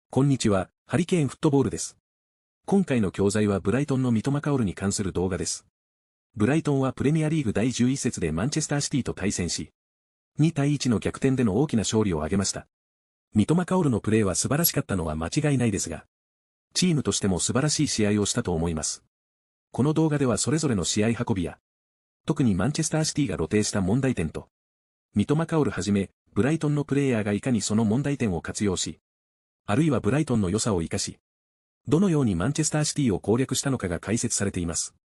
こんにちは、ハリケーンフットボールです。今回の教材はブライトンの三苫薫に関する動画です。ブライトンはプレミアリーグ第11節でマンチェスターシティと対戦し、2対1の逆転での大きな勝利を挙げました。三苫薫のプレーは素晴らしかったのは間違いないですが、チームとしても素晴らしい試合をしたと思います。この動画ではそれぞれの試合運びや、特にマンチェスターシティが露呈した問題点と、三苫薫はじめ、ブライトンのプレイヤーがいかにその問題点を活用し、あるいはブライトンの良さを生かし、どのようにマンチェスターシティを攻略したのかが解説されています。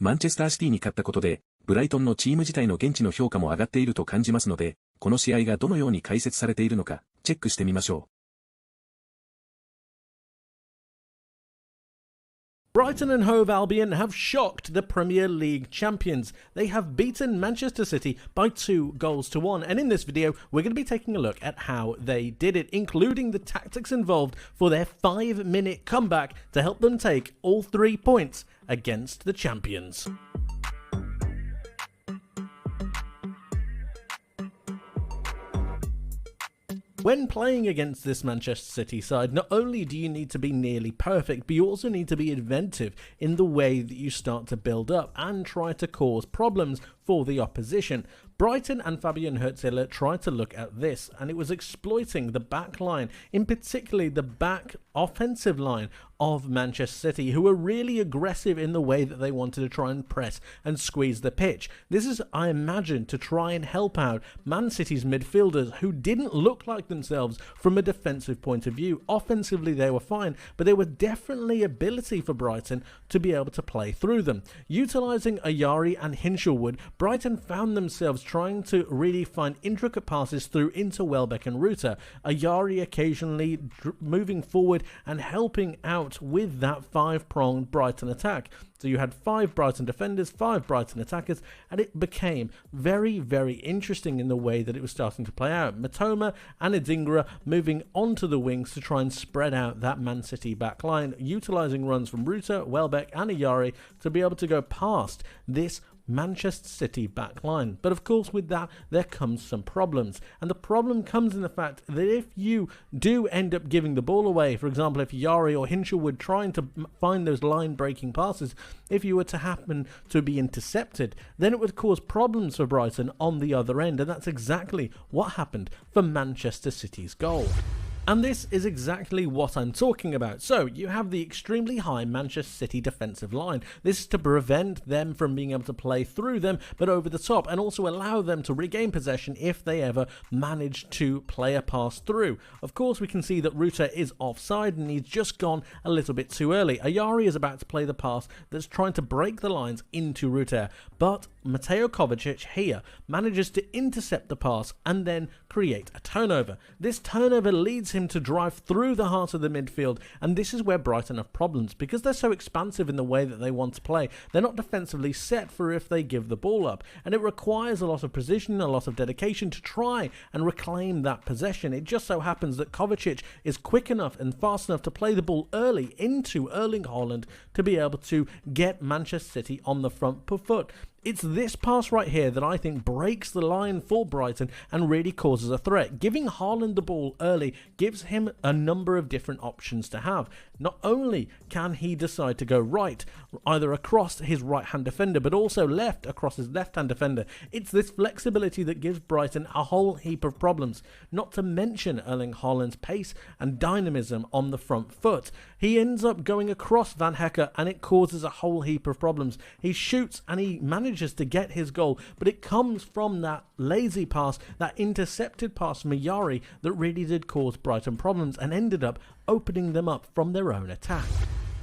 マンチェスターシティに勝ったことで、ブライトンのチーム自体の現地の評価も上がっていると感じますので、この試合がどのように解説されているのか、チェックしてみましょう。Brighton and Hove Albion have shocked the Premier League champions. They have beaten Manchester City by 2-1, and in this video we're going to be taking a look at how they did it, including the tactics involved for their 5-minute comeback to help them take all 3 points against the champions. When playing against this Manchester City side, not only do you need to be nearly perfect, but you also need to be inventive in the way that you start to build up and try to cause problems for the opposition. Brighton and Fabian Hürzeler tried to look at this, and it was exploiting the back line, in particularly the back offensive line of Manchester City, who were really aggressive in the way that they wanted to try and press and squeeze the pitch. This is, I imagine, to try and help out Man City's midfielders, who didn't look like themselves from a defensive point of view. Offensively, they were fine, but there was definitely ability for Brighton to be able to play through them. Utilising Ayari and Hinshelwood, Brighton found themselves trying to really find intricate passes through into Welbeck and Ruta. Ayari occasionally moving forward and helping out with that 5-pronged Brighton attack. So you had 5 Brighton defenders, 5 Brighton attackers, and it became very, very interesting in the way that it was starting to play out. Matoma and Adingra moving onto the wings to try and spread out that Man City back line, utilising runs from Ruta, Welbeck and Ayari to be able to go past this Manchester City back line. But of course with that there comes some problems, and the problem comes in the fact that if you do end up giving the ball away, for example if Yari or Hinshelwood trying to find those line breaking passes, if you were to happen to be intercepted, then it would cause problems for Brighton on the other end, and that's exactly what happened for Manchester City's goal. And this is exactly what I'm talking about. So you have the extremely high Manchester City defensive line. This is to prevent them from being able to play through them, but over the top, and also allow them to regain possession if they ever manage to play a pass through. Of course, we can see that Ruta is offside and he's just gone a little bit too early. Ayari is about to play the pass that's trying to break the lines into Ruta, but Mateo Kovacic here manages to intercept the pass and then create a turnover. This turnover leads him to drive through the heart of the midfield, and this is where Brighton have problems because they're so expansive in the way that they want to play. They're not defensively set for if they give the ball up, and it requires a lot of precision, a lot of dedication to try and reclaim that possession. It just so happens that Kovacic is quick enough and fast enough to play the ball early into Erling Haaland to be able to get Manchester City on the front foot. It's this pass right here that I think breaks the line for Brighton and really causes a threat. Giving Haaland the ball early gives him a number of different options to have. Not only can he decide to go right, either across his right-hand defender, but also left across his left-hand defender. It's this flexibility that gives Brighton a whole heap of problems, not to mention Erling Haaland's pace and dynamism on the front foot. He ends up going across Van Hecker and it causes a whole heap of problems. He shoots and he manages to get his goal, but it comes from that lazy pass, that intercepted pass from Ayari that really did cause Brighton problems and ended up opening them up from their own attack.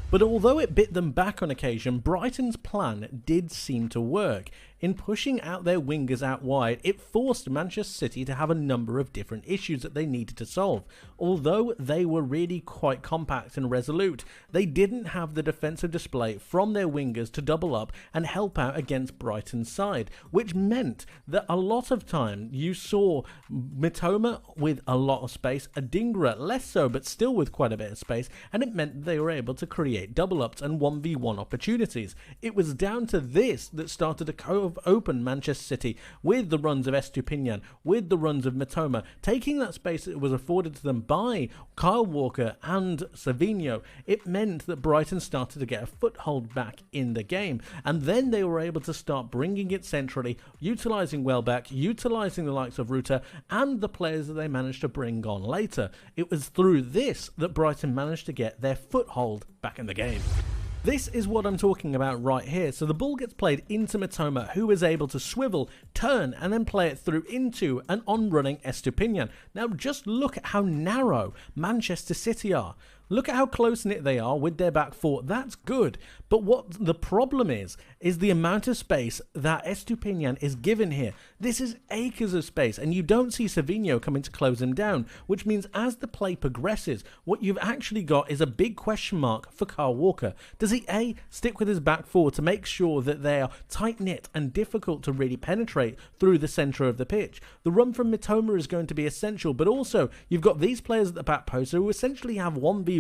But although it bit them back on occasion, Brighton's plan did seem to work. In pushing out their wingers out wide, it forced Manchester City to have a number of different issues that they needed to solve. Although they were really quite compact and resolute, they didn't have the defensive display from their wingers to double up and help out against Brighton's side, which meant that a lot of time you saw Mitoma with a lot of space, Adingra less so but still with quite a bit of space, and it meant they were able to create double ups and 1v1 opportunities. It was down to this that started to have opened Manchester City with the runs of Estupiñán, with the runs of Mitoma, taking that space that was afforded to them by Kyle Walker and Savinho, it meant that Brighton started to get a foothold back in the game. And then they were able to start bringing it centrally, utilising Welbeck, utilising the likes of Ruta, and the players that they managed to bring on later. It was through this that Brighton managed to get their foothold back in the game. This is what I'm talking about right here. So the ball gets played into Mitoma, who is able to swivel, turn, and then play it through into an on-running Estupiñán. Now just look at how narrow Manchester City are. Look at how close-knit they are with their back four. That's good. But what the problem is the amount of space that Estupiñán is given here. This is acres of space, and you don't see Savinho coming to close him down, which means as the play progresses, what you've actually got is a big question mark for Kyle Walker. Does he A, stick with his back four to make sure that they are tight-knit and difficult to really penetrate through the centre of the pitch? The run from Mitoma is going to be essential, but also you've got these players at the back post who essentially have 1v1s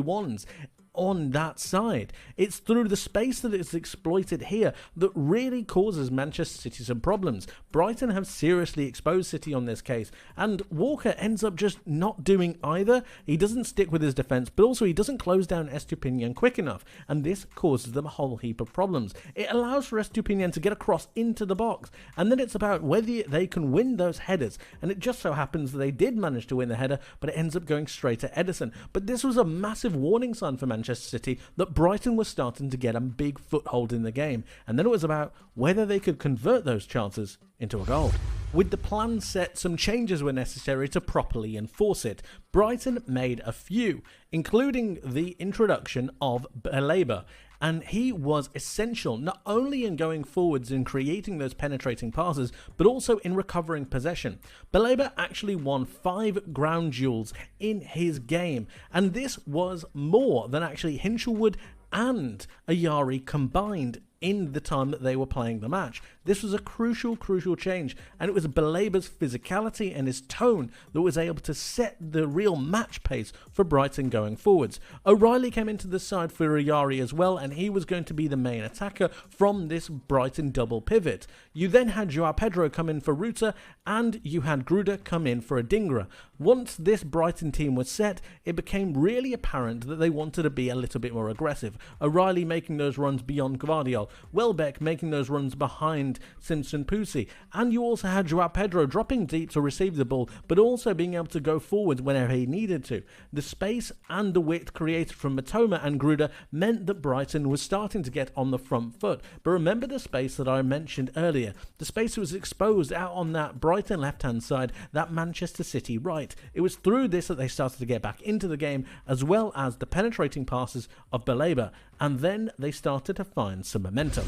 on that side. It's through the space that is exploited here that really causes Manchester City some problems. Brighton have seriously exposed City on this case, and Walker ends up just not doing either. He doesn't stick with his defence, but also he doesn't close down Estupiñán quick enough, and this causes them a whole heap of problems. It allows for Estupiñán to get across into the box, and then it's about whether they can win those headers, and it just so happens that they did manage to win the header, but it ends up going straight to Ederson. But this was a massive warning sign for Manchester City that Brighton was starting to get a big foothold in the game, and then it was about whether they could convert those chances into a goal. With the plan set, some changes were necessary to properly enforce it. Brighton made a few, including the introduction of Baleba, and he was essential not only in going forwards and creating those penetrating passes, but also in recovering possession. Baleba actually won 5 ground duels in his game, and this was more than actually Hinshelwood and Ayari combined in the time that they were playing the match. This was a crucial change, and it was Baleba's physicality and his tone that was able to set the real match pace for Brighton going forwards. O'Reilly came into the side for Ayari as well, and he was going to be the main attacker from this Brighton double pivot. You then had Joao Pedro come in for Ruta, and you had Gruda come in for Adingra. Once this Brighton team was set, it became really apparent that they wanted to be a little bit more aggressive. O'Reilly making those runs beyond Gvardiol, Welbeck making those runs behind Simpson Pusi, and you also had Joao Pedro dropping deep to receive the ball, but also being able to go forward whenever he needed to. The space and the width created from Mitoma and Gruda meant that Brighton was starting to get on the front foot. But remember the space that I mentioned earlier, the space that was exposed out on that Brighton left-hand side, that Manchester City right. It was through this that they started to get back into the game, as well as the penetrating passes of Baleba, and then they started to find some momentum.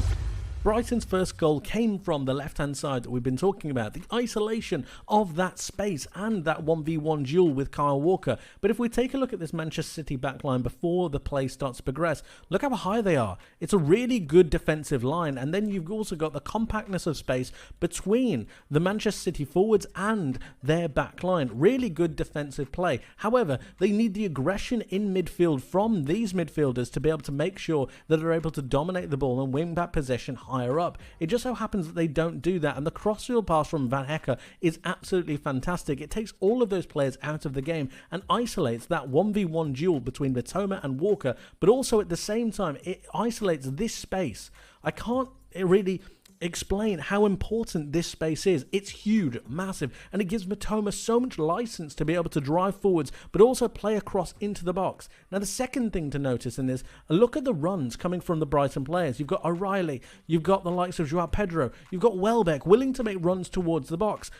Brighton's first goal came from the left-hand side that we've been talking about, the isolation of that space and that 1v1 duel with Kyle Walker. But if we take a look at this Manchester City backline before the play starts to progress, look how high they are. It's a really good defensive line, and then you've also got the compactness of space between the Manchester City forwards and their backline. Really good defensive play. However, they need the aggression in midfield from these midfielders to be able to make sure that they're able to dominate the ball and win back possession higher up. It just so happens that they don't do that, and the crossfield pass from Van Hecke is absolutely fantastic. It takes all of those players out of the game and isolates that 1v1 duel between Mitoma and Walker, but also at the same time it isolates this space. I can't really explain how important this space is. It's huge, massive, and it gives Mitoma so much license to be able to drive forwards, but also play across into the box. Now, the second thing to notice in this, look at the runs coming from the Brighton players. You've got O'Reilly, you've got the likes of Joao Pedro, you've got Welbeck willing to make runs towards the box.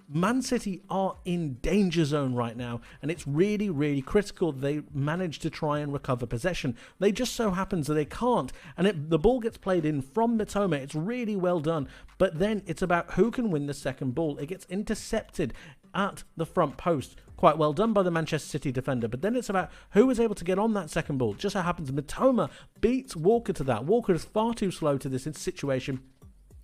Man City are in danger zone right now, and it's really critical they manage to try and recover possession. They just so happens that they can't, and the ball gets played in from Mitoma. It's really well done, but then it's about who can win the second ball. It gets intercepted at the front post. Quite well done by the Manchester City defender, but then it's about who was able to get on that second ball. Just so happens Mitoma beats Walker to that. Walker is far too slow to this situation,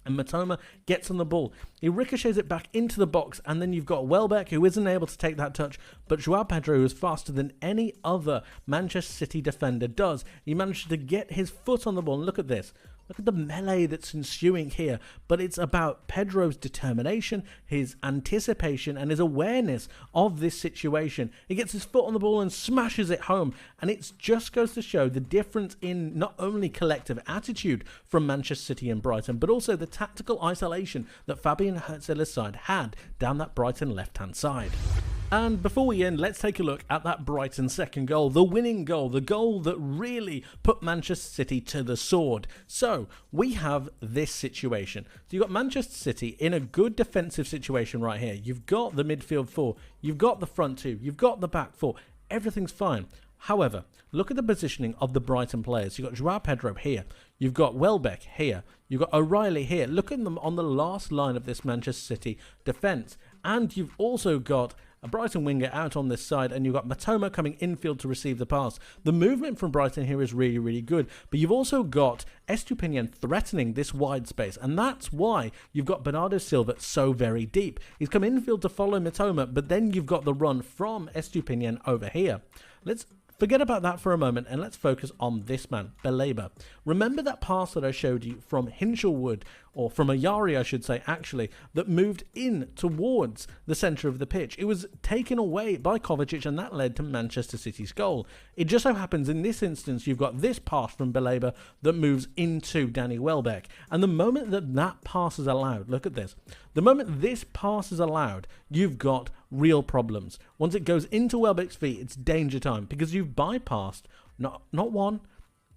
and Mitoma gets on the ball. He ricochets it back into the box, and then you've got Welbeck, who isn't able to take that touch, but Joao Pedro is faster than any other Manchester City defender does. He managed to get his foot on the ball, and look at this. Look at the melee that's ensuing here, but it's about Pedro's determination, his anticipation, and his awareness of this situation. He gets his foot on the ball and smashes it home, and it just goes to show the difference in not only collective attitude from Manchester City and Brighton, but also the tactical isolation that Fabian Hurtziller's side had down that Brighton left-hand side. And before we end, let's take a look at that Brighton second goal, the winning goal, the goal that really put Manchester City to the sword. So we have this situation. So you've got Manchester City in a good defensive situation right here. You've got the midfield four, you've got the front two, you've got the back four. Everything's fine. However, look at the positioning of the Brighton players. You've got Joao Pedro here. You've got Welbeck here. You've got O'Reilly here. Look at them on the last line of this Manchester City defence. And you've also got a Brighton winger out on this side, and you've got Matoma coming infield to receive the pass. The movement from Brighton here is really, really good, but you've also got Estupiñán threatening this wide space, and that's why you've got Bernardo Silva so very deep. He's come infield to follow Matoma, but then you've got the run from Estupiñán over here. Let's forget about that for a moment and let's focus on this man, Baleba. Remember that pass that I showed you from Hinchelwood, or from Ayari I should say actually, that moved in towards the centre of the pitch. It was taken away by Kovacic and that led to Manchester City's goal. It just so happens in this instance you've got this pass from Baleba that moves into Danny Welbeck, and the moment that that pass is allowed, look at this, the moment this pass is allowed, you've got real problems. Once it goes into Welbeck's feet, it's danger time, because you've bypassed not one,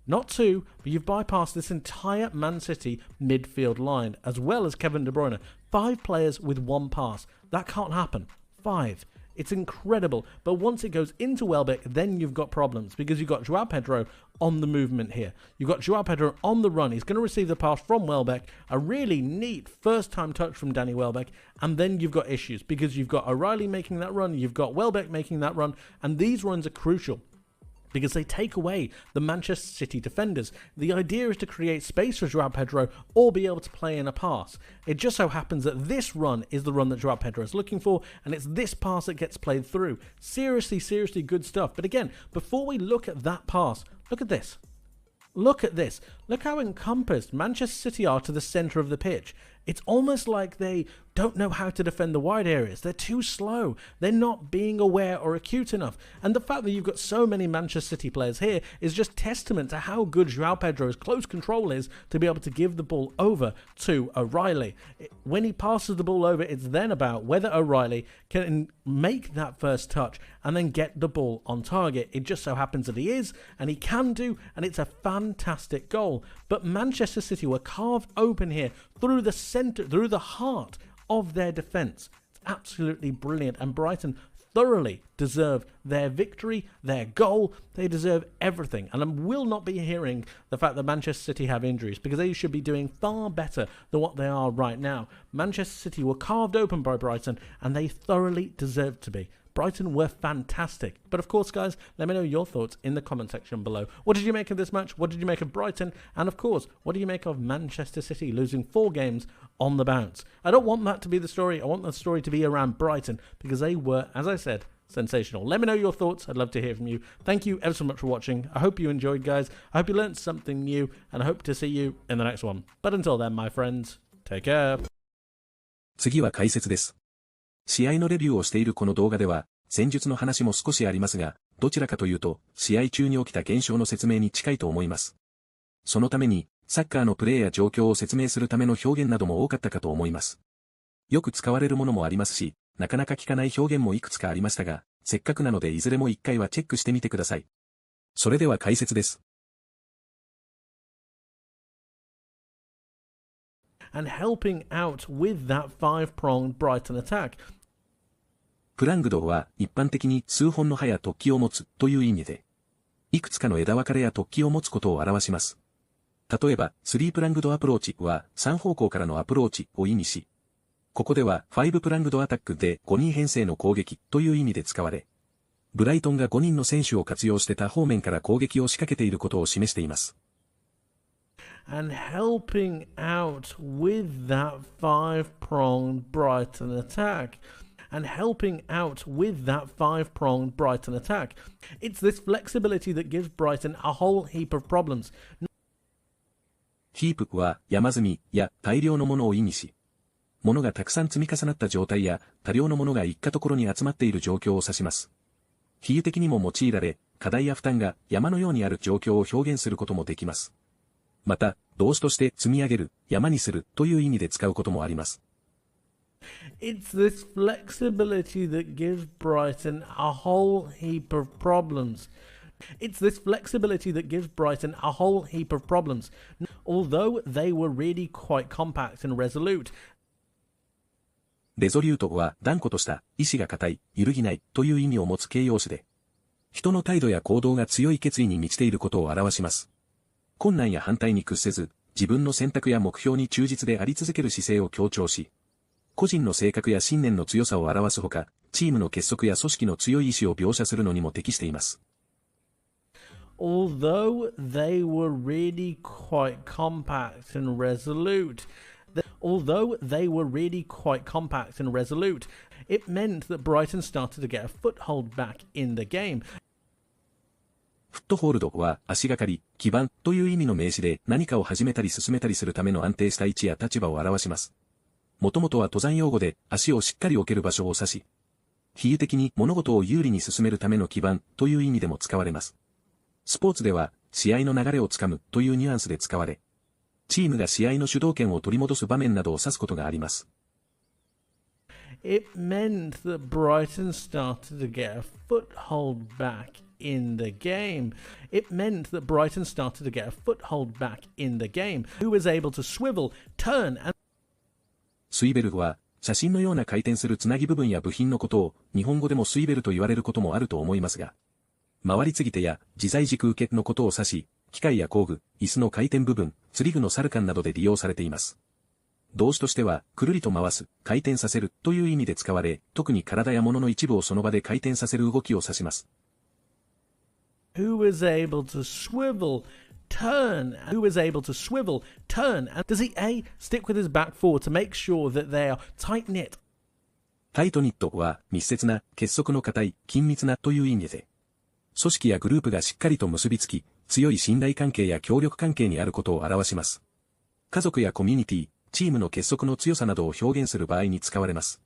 not two, but you've bypassed this entire Man City midfield line, as well as Kevin De Bruyne. 5 players with 1 pass. That can't happen. 5. It's incredible. But once it goes into Welbeck, then you've got problems, because you've got Joao Pedro on the movement here. You've got Joao Pedro on the run. He's going to receive the pass from Welbeck. A really neat first-time touch from Danny Welbeck. And then you've got issues, because you've got O'Reilly making that run. You've got Welbeck making that run. And these runs are crucial, because they take away the Manchester City defenders. The idea is to create space for Joao Pedro or be able to play in a pass. It just so happens that this run is the run that Joao Pedro is looking for, and it's this pass that gets played through. Seriously, seriously good stuff. But again, before we look at that pass, look at this. Look at this. Look how encompassed Manchester City are to the centre of the pitch. It's almost like they don't know how to defend the wide areas. They're too slow. They're not being aware or acute enough. And the fact that you've got so many Manchester City players here is just testament to how good Joao Pedro's close control is to be able to give the ball over to O'Reilly. When he passes the ball over, it's then about whether O'Reilly can make that first touch and then get the ball on target. It just so happens that he is, and he can do, and it's a fantastic goal. But Manchester City were carved open here through the centre, through the heart of their defence. It's absolutely brilliant, and Brighton thoroughly deserve their victory, their goal. They deserve everything, and I will not be hearing the fact that Manchester City have injuries, because they should be doing far better than what they are right now. Manchester City were carved open by Brighton, and they thoroughly deserve to be. Brighton were fantastic. But of course, guys, let me know your thoughts in the comment section below. What did you make of this match? What did you make of Brighton? And of course, what do you make of Manchester City losing 4 games on the bounce? I don't want that to be the story. I want the story to be around Brighton, because they were, as I said, sensational. Let me know your thoughts. I'd love to hear from you. Thank you ever so much for watching. I hope you enjoyed, guys. I hope you learned something new, and I hope to see you in the next one. But until then, my friends, take care. 次は解説です。試合のレビューをしているこの動画では、戦術の話も少しありますが、どちらかというと、試合中に起きた現象の説明に近いと思います。そのために、サッカーのプレーや状況を説明するための表現なども多かったかと思います。よく使われるものもありますし、なかなか聞かない表現もいくつかありましたが、せっかくなのでいずれも一回はチェックしてみてください。それでは解説です。And helping out with that 5-pronged Brighton attack. プラングドは一般的に数本の刃や突起を持つという意味で、いくつかの枝分かれや突起を持つことを表します。例えば、3プラングドアプローチは3方向からのアプローチを意味し、ここでは5プラングドアタックで5人編成の攻撃という意味で使われ、ブライトンが5人の選手を活用して多方面から攻撃を仕掛けていることを示しています。And helping out with that 5-pronged Brighton attack. And helping out with that 5-pronged Brighton attack. It's this flexibility that gives Brighton a whole heap of problems. ヒープは山積みや大量のものを意味し、物がたくさん積み重なった状態や多量のものが一か所に集まっている状況を指します。比喩的にも用いられ、課題や負担が山のようにある状況を表現することもできます。また、動詞として積み上げる、山にするという意味で使うこともあります。It's this flexibility that gives Brighton a whole heap of problems. It's this flexibility that gives Brighton a whole heap of problems. Although they were really quite compact and resolute. レゾリュートは断固とした、意志が固い、揺るぎないという意味を持つ形容詞で、人の態度や行動が強い決意に満ちていることを表します。困難や反対に屈せず、自分の選択や目標に忠実であり続ける姿勢を強調し、個人の性格や信念の強さを表すほか、チームの結束や組織の強い意志を描写するのにも適しています。Although they were really quite compact and resolute, it meant that Brighton started to get a foothold back in the game. フットホールドは足がかり、基盤という意味の名詞で何かを始めたり進めたりするための安定した位置や立場を表します。もともとは登山用語で足をしっかり置ける場所を指し、比喩的に物事を有利に進めるための基盤という意味でも使われます。スポーツでは試合の流れをつかむというニュアンスで使われ、チームが試合の主導権を取り戻す場面などを指すことがあります。It meant that Brighton started to get a foothold back in the game. It meant that Brighton started to get a foothold back in the game. Who was able to swivel, turn and スイベルは写真のような回転するつなぎ部分や部品のことを日本語でもスイベルと言われることもあると思いますが、回り継ぎ手や自在軸受けのことを指し、機械や工具、椅子の回転部分、釣り具のサルカンなどで利用されています。動詞としては、くるりと回す、回転させるという意味で使われ、特に体や物の一部をその場で回転させる動きを指します。Who was able to swivel, turn? Who was able to swivel, turn? And does he A, stick with his back four to make sure that they are tight-knit? タイトニットは密接な、結束の固い、緊密なという意味で、組織やグループがしっかりと結びつき、強い信頼関係や協力関係にあることを表します。家族やコミュニティ、チームの結束の強さなどを表現する場合に使われます。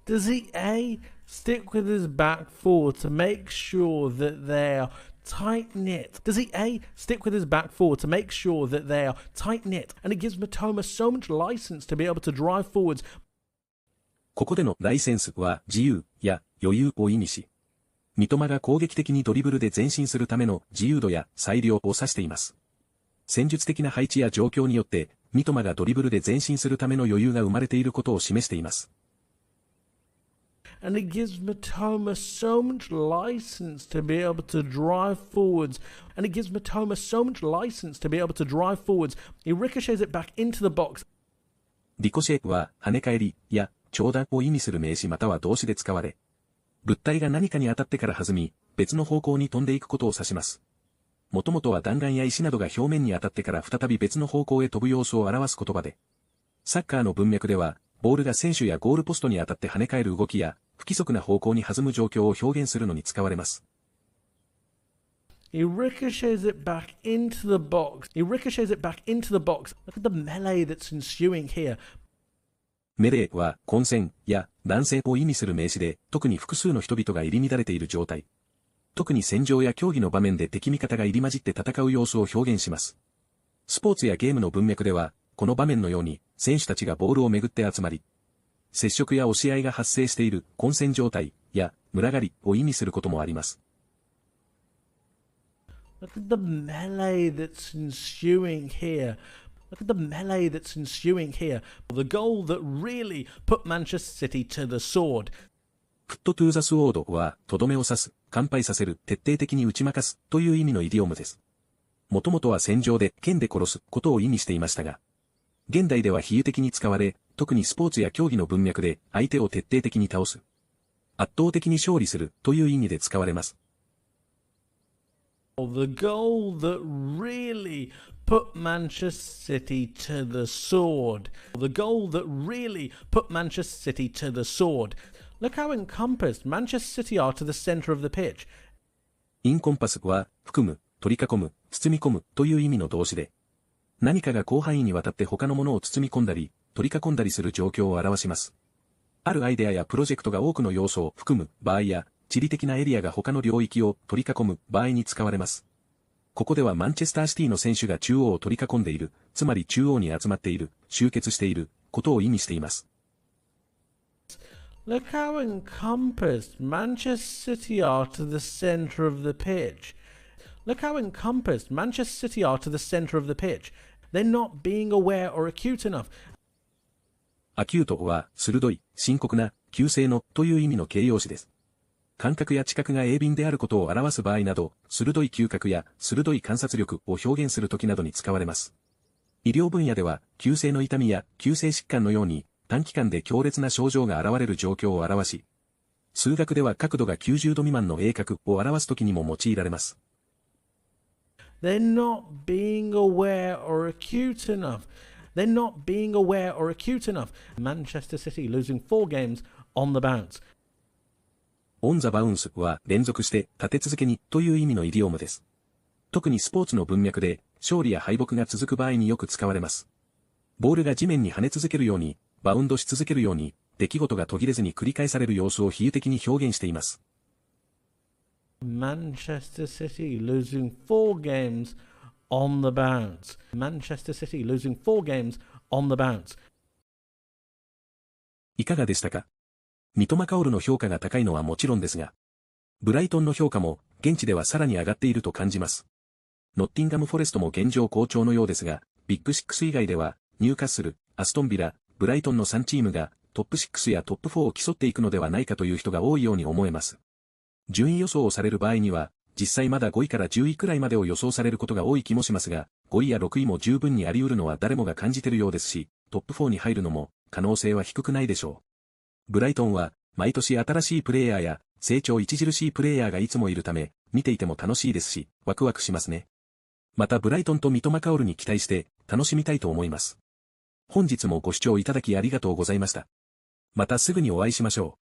Does he A, stick with his back four to make sure that they are tight-knit? Does he A, stick with his back four to make sure that they are tight-knit? And it gives Matoma so much license to be able to drive forwards. ここでのライセンスは自由や余裕を意味し、三笘が攻撃的にドリブルで前進するための自由度や裁量を指しています。戦術的な配置や状況によって、三笘がドリブルで前進するための余裕が生まれていることを示しています。And it gives Matoma so much license to be able to drive forwards. And it gives Matoma so much license to be able to drive forwards. He ricochets it back into the box. リコシェは跳ね返りや長打を意味する名詞または動詞で使われ、物体が何かに当たってから弾み、別の方向に飛んでいくことを指します。もともとは弾丸や石などが表面に当たってから再び別の方向へ飛ぶ様子を表す言葉で、サッカーの文脈では、ボールが選手やゴールポストに当たって跳ね返る動きや、不規則な方向に弾む状況を表現するのに使われます。He ricochets it back into the box. He ricochets it back into the box. Look at the melee that's ensuing here. メレーは混戦や乱戦を意味する名詞で、特に複数の人々が入り乱れている状態。特に戦場や競技の場面で敵味方が入り混じって戦う様子を表現します。スポーツやゲームの文脈では、この場面のように選手たちがボールをめぐって集まり、接触や押し合いが発生している混戦状態や群がりを意味することもあります。Look at the melee that's ensuing here. Look at the melee that's ensuing here. The goal that really put Manchester City to the sword. フットトゥーザスウォードは、とどめを刺す、完敗させる、徹底的に打ち負かす、という意味のイディオムです。もともとは戦場で、剣で殺す、ことを意味していましたが、現代では比喩的に使われ、特にスポーツや競技の文脈で、相手を徹底的に倒す。圧倒的に勝利する、という意味で使われます。The goal that really put Manchester City to the sword. The goal that really put Manchester City to the sword. Look how encompassed Manchester City are to the center of the pitch. インコンパスは、含む、取り囲む、包み込むという意味の動詞で、何かが広範囲にわたって他のものを包み込んだり、取り囲んだりする状況を表します。あるアイデアやプロジェクトが多くの要素を含む場合や、地理的なエリアが他の領域を取り囲む場合に使われます。ここではマンチェスターシティの選手が中央を取り囲んでいる、つまり中央に集まっている、集結している、ことを意味しています。Look how encompassed Manchester City are to the centre of the pitch. Look how encompassed Manchester City are to the centre of the pitch. They're not being aware or acute enough. アキュートは、鋭い、深刻な、急性の、という意味の形容詞です。感覚や知覚が鋭敏であることを表す場合など、鋭い嗅覚や鋭い観察力を表現するときなどに使われます。医療分野では、急性の痛みや急性疾患のように、短期間で強烈な症状が現れる状況を表し、数学では角度が90度未満の鋭角を表すときにも用いられます。They're not being aware or acute enough. They're not being aware or acute enough. Manchester City losing 4 games on the bounce. on the bounce は連続して立て続けにという意味のイディオムです。特にスポーツの文脈で勝利や敗北が続く場合によく使われます。ボールが地面に跳ね続けるように、バウンドし続けるように、出来事が途切れずに繰り返される様子を比喩的に表現しています。Manchester City losing 4 games on the bounce. Manchester City losing 4 games on the bounce. いかがでしたか？三笘薫の評価が高いのはもちろんですが、ブライトンの評価も現地ではさらに上がっていると感じます。ノッティンガム・フォレストも現状好調のようですが、ビッグ6以外では、ニューカッスル、アストンビラ、ブライトンの3チームがトップ6やトップ4を競っていくのではないかという人が多いように思えます。順位予想をされる場合には、実際まだ5位から10位くらいまでを予想されることが多い気もしますが、5位や6位も十分にあり得るのは誰もが感じてるようですし、トップ4に入るのも可能性は低くないでしょう。ブライトンは、毎年新しいプレイヤーや成長著しいプレイヤーがいつもいるため、見ていても楽しいですし、ワクワクしますね。またブライトンと三笘薫に期待して楽しみたいと思います。本日もご視聴いただきありがとうございました。またすぐにお会いしましょう。